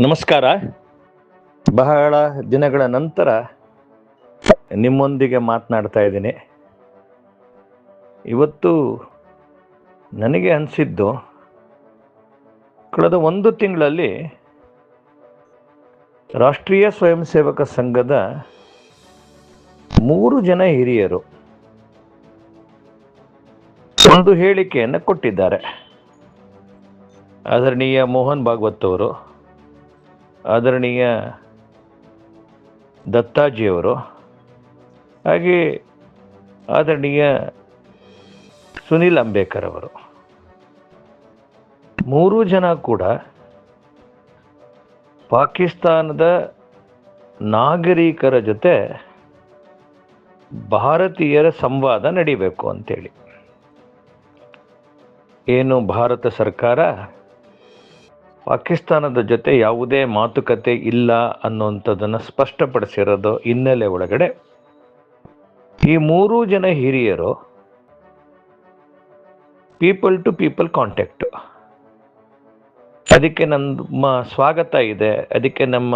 ನಮಸ್ಕಾರ. ಬಹಳ ದಿನಗಳ ನಂತರ ನಿಮ್ಮೊಂದಿಗೆ ಮಾತನಾಡ್ತಾ ಇದ್ದೀನಿ. ಇವತ್ತು ನನಗೆ ಅನಿಸಿದ್ದು, ಕಳೆದ ಒಂದು ತಿಂಗಳಲ್ಲಿ ರಾಷ್ಟ್ರೀಯ ಸ್ವಯಂ ಸೇವಕ ಸಂಘದ 3 ಜನ ಹಿರಿಯರು ಒಂದು ಹೇಳಿಕೆಯನ್ನು ಕೊಟ್ಟಿದ್ದಾರೆ. ಆದರಣೀಯ ಮೋಹನ್ ಭಾಗವತ್ ಅವರು, ಆದರಣೀಯ ದತ್ತಾಜಿಯವರು, ಹಾಗೆ ಆದರಣೀಯ ಸುನಿಲ್ ಅಂಬೇಕರ್ ಅವರು. 3 ಜನ ಕೂಡ ಪಾಕಿಸ್ತಾನದ ನಾಗರಿಕರ ಜೊತೆ ಭಾರತೀಯರ ಸಂವಾದ ನಡೀಬೇಕು ಅಂತೇಳಿ, ಏನು ಭಾರತ ಸರ್ಕಾರ ಪಾಕಿಸ್ತಾನದ ಜೊತೆ ಯಾವುದೇ ಮಾತುಕತೆ ಇಲ್ಲ ಅನ್ನುವಂಥದ್ದನ್ನು ಸ್ಪಷ್ಟಪಡಿಸಿರೋದು ಹಿನ್ನೆಲೆ ಒಳಗಡೆ ಈ 3 ಜನ ಹಿರಿಯರು ಪೀಪಲ್ ಟು ಪೀಪಲ್ ಕಾಂಟ್ಯಾಕ್ಟ್, ಅದಕ್ಕೆ ನಮ್ಮ ಸ್ವಾಗತ ಇದೆ, ಅದಕ್ಕೆ ನಮ್ಮ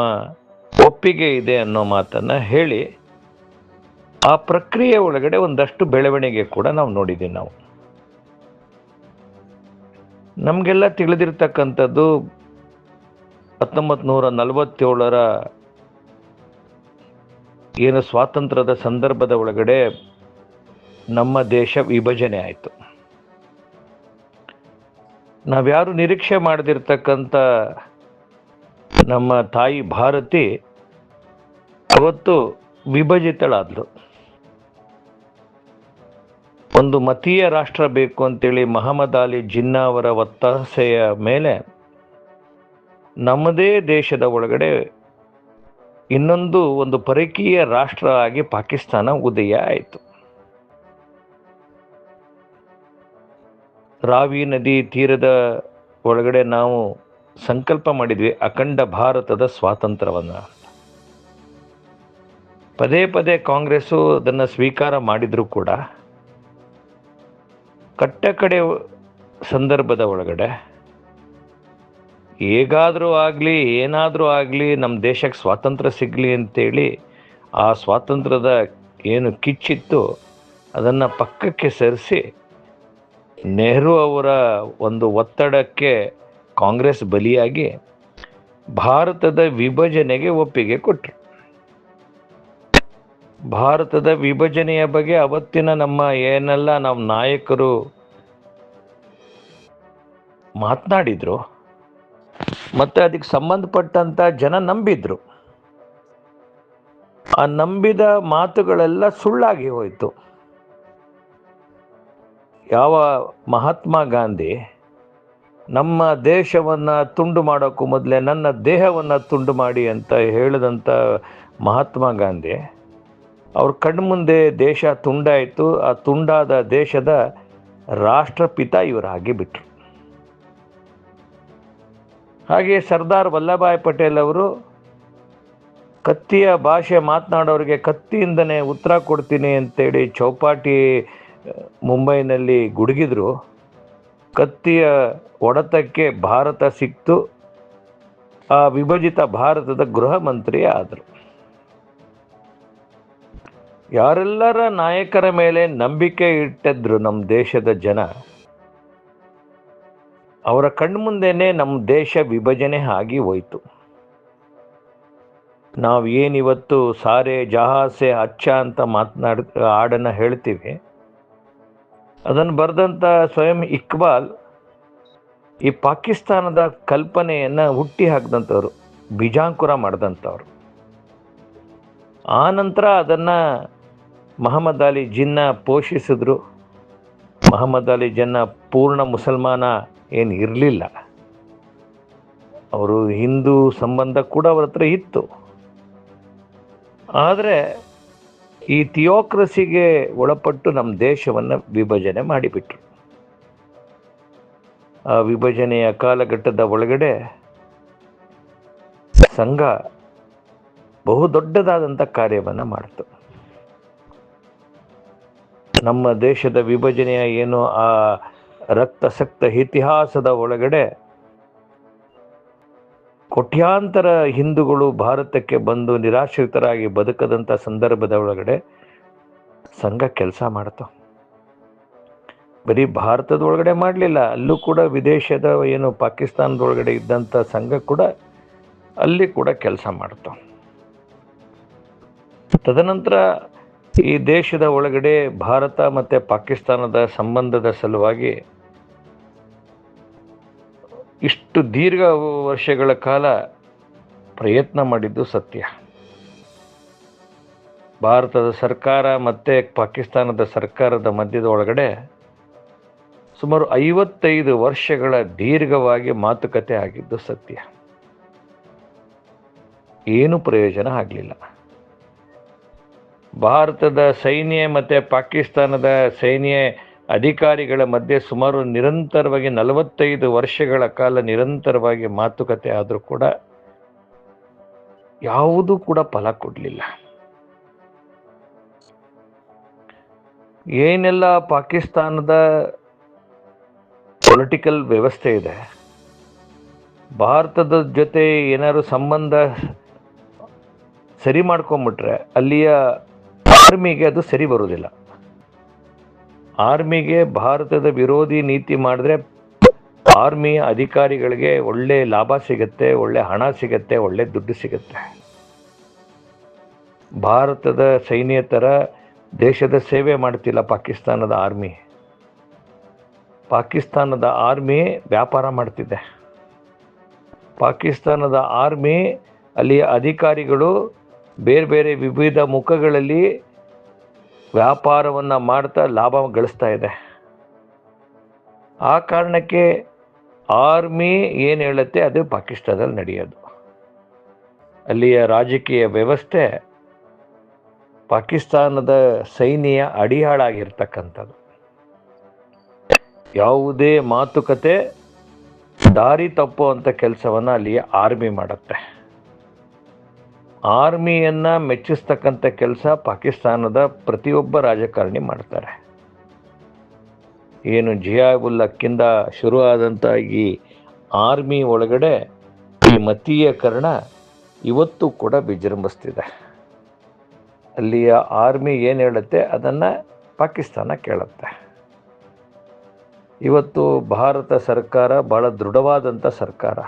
ಒಪ್ಪಿಗೆ ಇದೆ ಅನ್ನೋ ಮಾತನ್ನು ಹೇಳಿ ಆ ಪ್ರಕ್ರಿಯೆ ಒಳಗಡೆ ಒಂದಷ್ಟು ಬೆಳವಣಿಗೆ ಕೂಡ ನಾವು ನೋಡಿದ್ದೀವಿ. ನಮಗೆಲ್ಲ ತಿಳಿದಿರ್ತಕ್ಕಂಥದ್ದು 1947 ಏನು ಸ್ವಾತಂತ್ರ್ಯದ ಸಂದರ್ಭದ ಒಳಗಡೆ ನಮ್ಮ ದೇಶ ವಿಭಜನೆ ಆಯಿತು. ನಾವ್ಯಾರು ನಿರೀಕ್ಷೆ ಮಾಡದಿರ್ತಕ್ಕಂಥ ನಮ್ಮ ತಾಯಿ ಭಾರತಿ ಅವತ್ತು ವಿಭಜಿತಳಾದ್ಲು. ಒಂದು ಮತೀಯ ರಾಷ್ಟ್ರ ಬೇಕು ಅಂತೇಳಿ ಮಹಮ್ಮದ್ ಅಲಿ ಜಿನ್ನಾ ಅವರ ಒತ್ತಾಸೆಯ ಮೇಲೆ ನಮ್ಮದೇ ದೇಶದ ಒಳಗಡೆ ಒಂದು ಪರಕೀಯ ರಾಷ್ಟ್ರ ಆಗಿ ಪಾಕಿಸ್ತಾನ ಉದಯ ಆಯಿತು. ರಾವಿ ನದಿ ತೀರದ ಒಳಗಡೆ ನಾವು ಸಂಕಲ್ಪ ಮಾಡಿದ್ವಿ ಅಖಂಡ ಭಾರತದ ಸ್ವಾತಂತ್ರ್ಯವನ್ನು. ಪದೇ ಪದೇ ಕಾಂಗ್ರೆಸ್ಸು ಅದನ್ನು ಸ್ವೀಕಾರ ಮಾಡಿದರೂ ಕೂಡ ಕಟ್ಟಕಡೆ ಸಂದರ್ಭದ ಒಳಗಡೆ ಹೇಗಾದರೂ ಆಗಲಿ ಏನಾದರೂ ಆಗಲಿ ನಮ್ಮ ದೇಶಕ್ಕೆ ಸ್ವಾತಂತ್ರ್ಯ ಸಿಗಲಿ ಅಂತೇಳಿ ಆ ಸ್ವಾತಂತ್ರ್ಯದ ಏನು ಕಿಚ್ಚಿತ್ತು ಅದನ್ನು ಪಕ್ಕಕ್ಕೆ ಸರಿಸಿ ನೆಹರು ಅವರ ಒಂದು ಒತ್ತಡಕ್ಕೆ ಕಾಂಗ್ರೆಸ್ ಬಲಿಯಾಗಿ ಭಾರತದ ವಿಭಜನೆಗೆ ಒಪ್ಪಿಗೆ ಕೊಟ್ಟರು. ಭಾರತದ ವಿಭಜನೆಯ ಬಗ್ಗೆ ಅವತ್ತಿನ ನಮ್ಮ ಏನೆಲ್ಲ ನಾವು ನಾಯಕರು ಮಾತನಾಡಿದ್ರು ಮತ್ತು ಅದಕ್ಕೆ ಸಂಬಂಧಪಟ್ಟಂಥ ಜನ ನಂಬಿದ್ರು. ಆ ನಂಬಿದ ಮಾತುಗಳೆಲ್ಲ ಸುಳ್ಳಾಗಿ ಹೋಯಿತು. ಯಾವ ಮಹಾತ್ಮ ಗಾಂಧಿ ನಮ್ಮ ದೇಶವನ್ನು ತುಂಡು ಮಾಡೋಕ್ಕೂ ಮೊದಲೇ ನನ್ನ ದೇಹವನ್ನು ತುಂಡು ಮಾಡಿ ಅಂತ ಹೇಳಿದಂಥ ಮಹಾತ್ಮ ಗಾಂಧಿ ಅವ್ರ ಕಣ್ಮುಂದೆ ದೇಶ ತುಂಡಾಯಿತು. ಆ ತುಂಡಾದ ದೇಶದ ರಾಷ್ಟ್ರಪಿತ ಇವರಾಗಿ ಬಿಟ್ಟರು. ಹಾಗೆ ಸರ್ದಾರ್ ವಲ್ಲಭಾಯ್ ಪಟೇಲ್ ಅವರು ಕತ್ತಿಯ ಭಾಷೆ ಮಾತನಾಡೋರಿಗೆ ಕತ್ತಿಯಿಂದನೇ ಉತ್ತರ ಕೊಡ್ತೀನಿ ಅಂತೇಳಿ ಚೌಪಾಟಿ ಮುಂಬೈನಲ್ಲಿ ಗುಡುಗಿದ್ರು. ಕತ್ತಿಯ ಹೊಡೆತಕ್ಕೆ ಭಾರತ ಸಿಕ್ತು. ಆ ವಿಭಜಿತ ಭಾರತದ ಗೃಹ ಮಂತ್ರಿ ಆದರು. ಯಾರೆಲ್ಲರ ನಾಯಕರ ಮೇಲೆ ನಂಬಿಕೆ ಇಟ್ಟಿದ್ರು ನಮ್ಮ ದೇಶದ ಜನ, ಅವರ ಕಣ್ಮುಂದೆನೇ ನಮ್ಮ ದೇಶ ವಿಭಜನೆ ಆಗಿ ಹೋಯಿತು. ನಾವು ಏನಿವತ್ತು ಸಾರೆ ಜಹಾಸೆ ಅಚ್ಚ ಅಂತ ಹಾಡನ್ನು ಹೇಳ್ತೀವಿ, ಅದನ್ನು ಬರೆದಂಥ ಸ್ವಯಂ ಇಕ್ಬಾಲ್ ಈ ಪಾಕಿಸ್ತಾನದ ಕಲ್ಪನೆಯನ್ನು ಹುಟ್ಟಿ ಹಾಕಿದಂಥವ್ರು, ಬೀಜಾಂಕುರ ಮಾಡಿದಂಥವ್ರು. ಆ ನಂತರ ಅದನ್ನು ಮಹಮ್ಮದ್ ಅಲಿ ಜಿನ್ನಾ ಪೋಷಿಸಿದ್ರು. ಮಹಮ್ಮದ್ ಅಲಿ ಜಿನ್ನಾ ಪೂರ್ಣ ಮುಸಲ್ಮಾನ ಏನು ಇರಲಿಲ್ಲ, ಅವರು ಹಿಂದೂ ಸಂಬಂಧ ಕೂಡ ಅವ್ರ ಹತ್ರ ಇತ್ತು. ಆದರೆ ಈ ಥಿಯೋಕ್ರಸಿಗೆ ಒಳಪಟ್ಟು ನಮ್ಮ ದೇಶವನ್ನು ವಿಭಜನೆ ಮಾಡಿಬಿಟ್ರು. ಆ ವಿಭಜನೆಯ ಕಾಲಘಟ್ಟದ ಒಳಗಡೆ ಸಂಘ ಬಹುದೊಡ್ಡದಾದಂಥ ಕಾರ್ಯವನ್ನು ಮಾಡಿತು. ನಮ್ಮ ದೇಶದ ವಿಭಜನೆಯ ಏನು ಆ ರಕ್ತಸಕ್ತ ಇತಿಹಾಸದ ಒಳಗಡೆ ಕೋಟ್ಯಾಂತರ ಹಿಂದೂಗಳು ಭಾರತಕ್ಕೆ ಬಂದು ನಿರಾಶ್ರಿತರಾಗಿ ಬದುಕದಂಥ ಸಂದರ್ಭದ ಒಳಗಡೆ ಸಂಘ ಕೆಲಸ ಮಾಡ್ತಾವ. ಬರೀ ಭಾರತದ ಒಳಗಡೆ ಮಾಡಲಿಲ್ಲ, ಅಲ್ಲೂ ಕೂಡ ವಿದೇಶದ ಏನು ಪಾಕಿಸ್ತಾನದೊಳಗಡೆ ಇದ್ದಂಥ ಸಂಘ ಕೂಡ ಅಲ್ಲಿ ಕೂಡ ಕೆಲಸ ಮಾಡ್ತಾವ. ತದನಂತರ ಈ ದೇಶದ ಒಳಗಡೆ ಭಾರತ ಮತ್ತು ಪಾಕಿಸ್ತಾನದ ಸಂಬಂಧದ ಸಲುವಾಗಿ ಇಷ್ಟು ದೀರ್ಘ ವರ್ಷಗಳ ಕಾಲ ಪ್ರಯತ್ನ ಮಾಡಿದ್ದು ಸತ್ಯ. ಭಾರತದ ಸರ್ಕಾರ ಮತ್ತು ಪಾಕಿಸ್ತಾನದ ಸರ್ಕಾರದ ಮಧ್ಯದ ಒಳಗಡೆ ಸುಮಾರು 55 ವರ್ಷಗಳ ದೀರ್ಘವಾಗಿ ಮಾತುಕತೆ ಆಗಿದ್ದು ಸತ್ಯ. ಏನು ಪ್ರಯೋಜನ ಆಗಲಿಲ್ಲ. ಭಾರತದ ಸೈನ್ಯ ಮತ್ತು ಪಾಕಿಸ್ತಾನದ ಸೈನ್ಯ ಅಧಿಕಾರಿಗಳ ಮಧ್ಯೆ ಸುಮಾರು ನಿರಂತರವಾಗಿ 45 ವರ್ಷಗಳ ಕಾಲ ನಿರಂತರವಾಗಿ ಮಾತುಕತೆ ಆದರೂ ಕೂಡ ಯಾವುದೂ ಕೂಡ ಫಲ ಕೊಡಲಿಲ್ಲ. ಏನೆಲ್ಲ ಪಾಕಿಸ್ತಾನದ ಪೊಲಿಟಿಕಲ್ ವ್ಯವಸ್ಥೆ ಇದೆ, ಭಾರತದ ಜೊತೆ ಏನಾದ್ರು ಸಂಬಂಧ ಸರಿ ಮಾಡ್ಕೊಂಬಿಟ್ರೆ ಅಲ್ಲಿಯ ಆರ್ಮಿಗೆ ಅದು ಸರಿ ಬರೋದಿಲ್ಲ. ಆರ್ಮಿಗೆ ಭಾರತದ ವಿರೋಧಿ ನೀತಿ ಮಾಡಿದ್ರೆ ಆರ್ಮಿ ಅಧಿಕಾರಿಗಳಿಗೆ ಒಳ್ಳೆ ಲಾಭ ಸಿಗುತ್ತೆ, ಒಳ್ಳೆ ಹಣ ಸಿಗುತ್ತೆ, ಒಳ್ಳೆ ದುಡ್ಡು ಸಿಗುತ್ತೆ. ಭಾರತದ ಸೈನ್ಯ ಥರ ದೇಶದ ಸೇವೆ ಮಾಡ್ತಿಲ್ಲ ಪಾಕಿಸ್ತಾನದ ಆರ್ಮಿ. ಪಾಕಿಸ್ತಾನದ ಆರ್ಮಿ ವ್ಯಾಪಾರ ಮಾಡ್ತಿದೆ. ಪಾಕಿಸ್ತಾನದ ಆರ್ಮಿ ಅಲ್ಲಿಯ ಅಧಿಕಾರಿಗಳು ಬೇರೆ ಬೇರೆ ವಿವಿಧ ಮುಖಗಳಲ್ಲಿ ವ್ಯಾಪಾರವನ್ನು ಮಾಡ್ತಾ ಲಾಭ ಗಳಿಸ್ತಾ ಇದೆ. ಆ ಕಾರಣಕ್ಕೆ ಆರ್ಮಿ ಏನು ಹೇಳುತ್ತೆ ಅದು ಪಾಕಿಸ್ತಾನದಲ್ಲಿ ನಡೆಯೋದು. ಅಲ್ಲಿಯ ರಾಜಕೀಯ ವ್ಯವಸ್ಥೆ ಪಾಕಿಸ್ತಾನದ ಸೈನ್ಯ ಅಡಿಯಾಳಾಗಿರ್ತಕ್ಕಂಥದ್ದು. ಯಾವುದೇ ಮಾತುಕತೆ ದಾರಿ ತಪ್ಪುವಂಥ ಕೆಲಸವನ್ನು ಅಲ್ಲಿಯ ಆರ್ಮಿ ಮಾಡುತ್ತೆ. ಆರ್ಮಿಯನ್ನು ಮೆಚ್ಚಿಸ್ತಕ್ಕಂಥ ಕೆಲಸ ಪಾಕಿಸ್ತಾನದ ಪ್ರತಿಯೊಬ್ಬ ರಾಜಕಾರಣಿ ಮಾಡ್ತಾರೆ. ಏನು ಜಿಯಾವುಲ್ಲಕ್ಕಿಂದ ಶುರುವಾದಂಥ ಈ ಆರ್ಮಿ ಒಳಗಡೆ ಈ ಮತೀಯಕರಣ ಇವತ್ತು ಕೂಡ ವಿಜೃಂಭಿಸ್ತಿದೆ. ಅಲ್ಲಿಯ ಆರ್ಮಿ ಏನು ಹೇಳುತ್ತೆ ಅದನ್ನು ಪಾಕಿಸ್ತಾನ ಕೇಳುತ್ತೆ. ಇವತ್ತು ಭಾರತ ಸರ್ಕಾರ ಭಾಳ ದೃಢವಾದಂಥ ಸರ್ಕಾರ.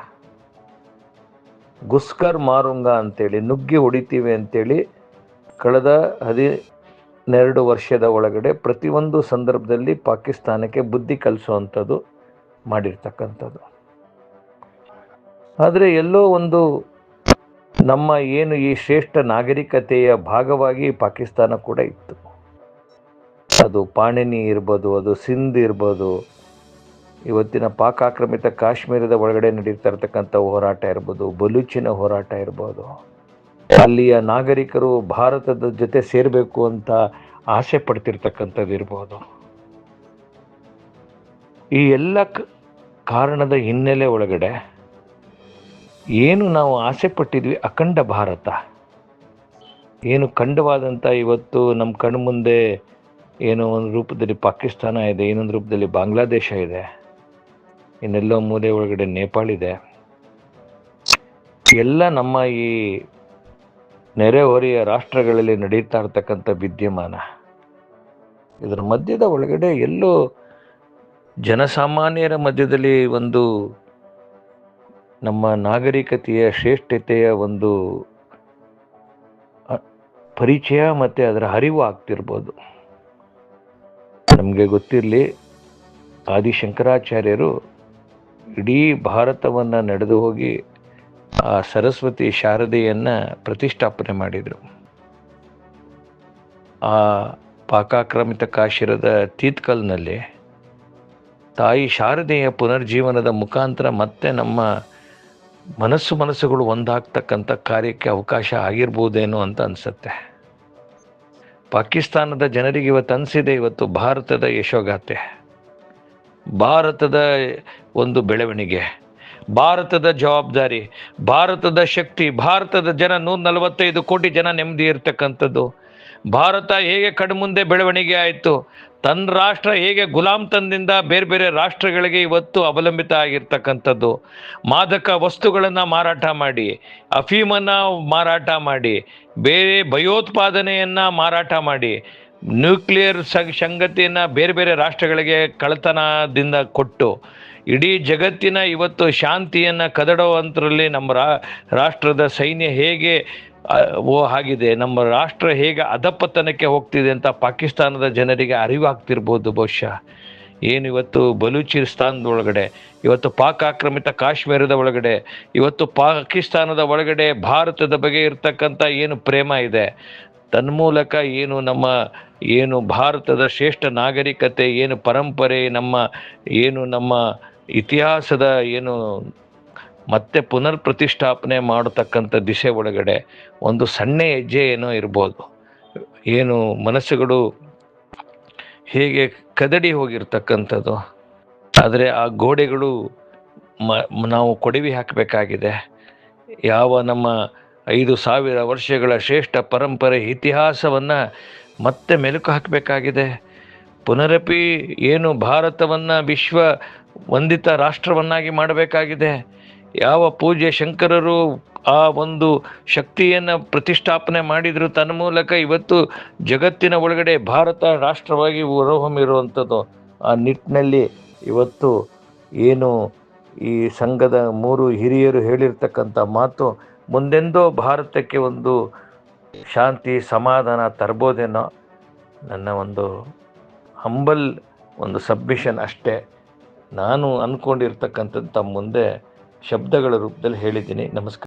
ಗುಸ್ಕರ್ ಮಾರುಂಗ ಅಂತೇಳಿ, ನುಗ್ಗಿ ಹೊಡಿತೀವಿ ಅಂತೇಳಿ ಕಳೆದ 12 ವರ್ಷದ ಒಳಗಡೆ ಪ್ರತಿಯೊಂದು ಸಂದರ್ಭದಲ್ಲಿ ಪಾಕಿಸ್ತಾನಕ್ಕೆ ಬುದ್ಧಿ ಕಲಿಸುವಂಥದ್ದು ಮಾಡಿರ್ತಕ್ಕಂಥದ್ದು. ಆದರೆ ಎಲ್ಲೋ ಒಂದು ನಮ್ಮ ಏನು ಈ ಶ್ರೇಷ್ಠ ನಾಗರಿಕತೆಯ ಭಾಗವಾಗಿ ಪಾಕಿಸ್ತಾನ ಕೂಡ ಇತ್ತು. ಅದು ಪಾಣಿನಿ ಇರ್ಬೋದು, ಅದು ಸಿಂಧ್ ಇರ್ಬೋದು, ಇವತ್ತಿನ ಪಾಕ್ ಆಕ್ರಮಿತ ಕಾಶ್ಮೀರದ ಒಳಗಡೆ ನಡೀತಾ ಇರ್ತಕ್ಕಂಥ ಹೋರಾಟ ಇರ್ಬೋದು, ಬಲೂಚಿನ ಹೋರಾಟ ಇರ್ಬೋದು, ಅಲ್ಲಿಯ ನಾಗರಿಕರು ಭಾರತದ ಜೊತೆ ಸೇರಬೇಕು ಅಂತ ಆಸೆ ಪಡ್ತಿರ್ತಕ್ಕಂಥದ್ದು ಇರ್ಬೋದು. ಈ ಎಲ್ಲ ಕಾರಣದ ಹಿನ್ನೆಲೆ ಒಳಗಡೆ ಏನು ನಾವು ಆಸೆ ಪಟ್ಟಿದ್ವಿ, ಅಖಂಡ ಭಾರತ ಏನು ಖಂಡವಾದಂಥ ಇವತ್ತು ನಮ್ಮ ಕಣ್ಣು ಮುಂದೆ ಏನೋ ಒಂದು ರೂಪದಲ್ಲಿ ಪಾಕಿಸ್ತಾನ ಇದೆ, ಇನ್ನೊಂದು ರೂಪದಲ್ಲಿ ಬಾಂಗ್ಲಾದೇಶ ಇದೆ, ಇನ್ನೆಲ್ಲೋ ಮೂಲೆ ಒಳಗಡೆ ನೇಪಾಳ ಇದೆ. ಎಲ್ಲ ನಮ್ಮ ಈ ನೆರೆಹೊರೆಯ ರಾಷ್ಟ್ರಗಳಲ್ಲಿ ನಡೀತಾ ಇರ್ತಕ್ಕಂಥ ವಿದ್ಯಮಾನ. ಇದರ ಮಧ್ಯದ ಒಳಗಡೆ ಎಲ್ಲೋ ಜನಸಾಮಾನ್ಯರ ಮಧ್ಯದಲ್ಲಿ ಒಂದು ನಮ್ಮ ನಾಗರಿಕತೆಯ ಶ್ರೇಷ್ಠತೆಯ ಒಂದು ಪರಿಚಯ ಮತ್ತು ಅದರ ಅರಿವು ಆಗ್ತಿರ್ಬೋದು. ನಮಗೆ ಗೊತ್ತಿರಲಿ, ಆದಿಶಂಕರಾಚಾರ್ಯರು ಇಡೀ ಭಾರತವನ್ನು ನಡೆದು ಹೋಗಿ ಆ ಸರಸ್ವತಿ ಶಾರದೆಯನ್ನು ಪ್ರತಿಷ್ಠಾಪನೆ ಮಾಡಿದರು. ಆ ಪಾಕಾಕ್ರಮಿತ ಕಾಶಿರದ ತೀತ್ಕಲ್ನಲ್ಲಿ ತಾಯಿ ಶಾರದೆಯ ಪುನರ್ಜೀವನದ ಮುಖಾಂತರ ಮತ್ತೆ ನಮ್ಮ ಮನಸ್ಸುಗಳು ಒಂದಾಗ್ತಕ್ಕಂಥ ಕಾರ್ಯಕ್ಕೆ ಅವಕಾಶ ಆಗಿರ್ಬೋದೇನೋ ಅಂತ ಅನಿಸುತ್ತೆ. ಪಾಕಿಸ್ತಾನದ ಜನರಿಗೆ ಇವತ್ತು ಅನಿಸಿದೆ, ಇವತ್ತು ಭಾರತದ ಯಶೋಗಾಥೆ, ಭಾರತದ ಒಂದು ಬೆಳವಣಿಗೆ, ಭಾರತದ ಜವಾಬ್ದಾರಿ, ಭಾರತದ ಶಕ್ತಿ, ಭಾರತದ ಜನ 145 ಕೋಟಿ ಜನ ನೆಮ್ಮದಿ ಇರ್ತಕ್ಕಂಥದ್ದು, ಭಾರತ ಹೇಗೆ ಕಣ್ಮುಂದೆ ಬೆಳವಣಿಗೆ ಆಯಿತು, ತನ್ನ ರಾಷ್ಟ್ರ ಹೇಗೆ ಗುಲಾಮ್ತನದಿಂದ ಬೇರೆ ಬೇರೆ ರಾಷ್ಟ್ರಗಳಿಗೆ ಇವತ್ತು ಅವಲಂಬಿತ ಆಗಿರ್ತಕ್ಕಂಥದ್ದು, ಮಾದಕ ವಸ್ತುಗಳನ್ನು ಮಾರಾಟ ಮಾಡಿ, ಅಫೀಮನ್ನು ಮಾರಾಟ ಮಾಡಿ, ಬೇರೆ ಭಯೋತ್ಪಾದನೆಯನ್ನು ಮಾರಾಟ ಮಾಡಿ, ನ್ಯೂಕ್ಲಿಯರ್ ಸಂಗತಿಯನ್ನು ಬೇರೆ ಬೇರೆ ರಾಷ್ಟ್ರಗಳಿಗೆ ಕಳ್ಳತನದಿಂದ ಕೊಟ್ಟು ಇಡೀ ಜಗತ್ತಿನ ಇವತ್ತು ಶಾಂತಿಯನ್ನು ಕದಡುವಂಥರಲ್ಲಿ ನಮ್ಮ ರಾಷ್ಟ್ರದ ಸೈನ್ಯ ಹೇಗೆ ಆಗಿದೆ, ನಮ್ಮ ರಾಷ್ಟ್ರ ಹೇಗೆ ಅಧಪತನಕ್ಕೆ ಹೋಗ್ತಿದೆ ಅಂತ ಪಾಕಿಸ್ತಾನದ ಜನರಿಗೆ ಅರಿವಾಗ್ತಿರ್ಬೋದು ಬಹುಶಃ. ಏನಿವತ್ತು ಬಲೂಚಿಸ್ತಾನದೊಳಗಡೆ, ಇವತ್ತು ಪಾಕ್ ಆಕ್ರಮಿತ ಕಾಶ್ಮೀರದ ಒಳಗಡೆ, ಇವತ್ತು ಪಾಕಿಸ್ತಾನದ ಒಳಗಡೆ ಭಾರತದ ಬಗ್ಗೆ ಇರ್ತಕ್ಕಂಥ ಏನು ಪ್ರೇಮ ಇದೆ, ತನ್ಮೂಲಕ ಏನು ಭಾರತದ ಶ್ರೇಷ್ಠ ನಾಗರಿಕತೆ, ಏನು ಪರಂಪರೆ, ನಮ್ಮ ಇತಿಹಾಸದ ಮತ್ತೆ ಪುನರ್ ಪ್ರತಿಷ್ಠಾಪನೆ ಮಾಡತಕ್ಕಂಥ ದಿಶೆ ಒಳಗಡೆ ಒಂದು ಸಣ್ಣ ಹೆಜ್ಜೆ ಏನೋ ಇರ್ಬೋದು. ಮನಸ್ಸುಗಳು ಹೇಗೆ ಕದಡಿ ಹೋಗಿರ್ತಕ್ಕಂಥದ್ದು, ಆದರೆ ಆ ಗೋಡೆಗಳು ನಾವು ಕೊಡವಿ ಹಾಕಬೇಕಾಗಿದೆ. ಯಾವ ನಮ್ಮ 5,000 ವರ್ಷಗಳ ಶ್ರೇಷ್ಠ ಪರಂಪರೆ ಇತಿಹಾಸವನ್ನು ಮತ್ತೆ ಮೆಲುಕು ಹಾಕಬೇಕಾಗಿದೆ. ಪುನರಪಿ ಭಾರತವನ್ನು ವಿಶ್ವ ವಂದಿತ ರಾಷ್ಟ್ರವನ್ನಾಗಿ ಮಾಡಬೇಕಾಗಿದೆ. ಯಾವ ಪೂಜ್ಯ ಶಂಕರರು ಆ ಒಂದು ಶಕ್ತಿಯನ್ನು ಪ್ರತಿಷ್ಠಾಪನೆ ಮಾಡಿದರು, ತನ್ಮೂಲಕ ಇವತ್ತು ಜಗತ್ತಿನ ಒಳಗಡೆ ಭಾರತ ರಾಷ್ಟ್ರವಾಗಿ ಹೊರಹೊಮ್ಮಿರುವಂಥದ್ದು. ಆ ನಿಟ್ಟಿನಲ್ಲಿ ಇವತ್ತು ಈ ಸಂಘದ 3 ಹಿರಿಯರು ಹೇಳಿರ್ತಕ್ಕಂಥ ಮಾತು ಮುಂದೆಂದೋ ಭಾರತಕ್ಕೆ ಒಂದು ಶಾಂತಿ ಸಮಾಧಾನ ತರ್ಬೋದೇನೋ, ನನ್ನ ಒಂದು ಹಂಬಲ್ ಸಬ್ಮಿಷನ್ ಅಷ್ಟೇ. ನಾನು ಅಂದ್ಕೊಂಡಿರ್ತಕ್ಕಂಥದ್ದು ತಮ್ಮ ಮುಂದೆ ಶಬ್ದಗಳ ರೂಪದಲ್ಲಿ ಹೇಳಿದ್ದೀನಿ. ನಮಸ್ಕಾರ.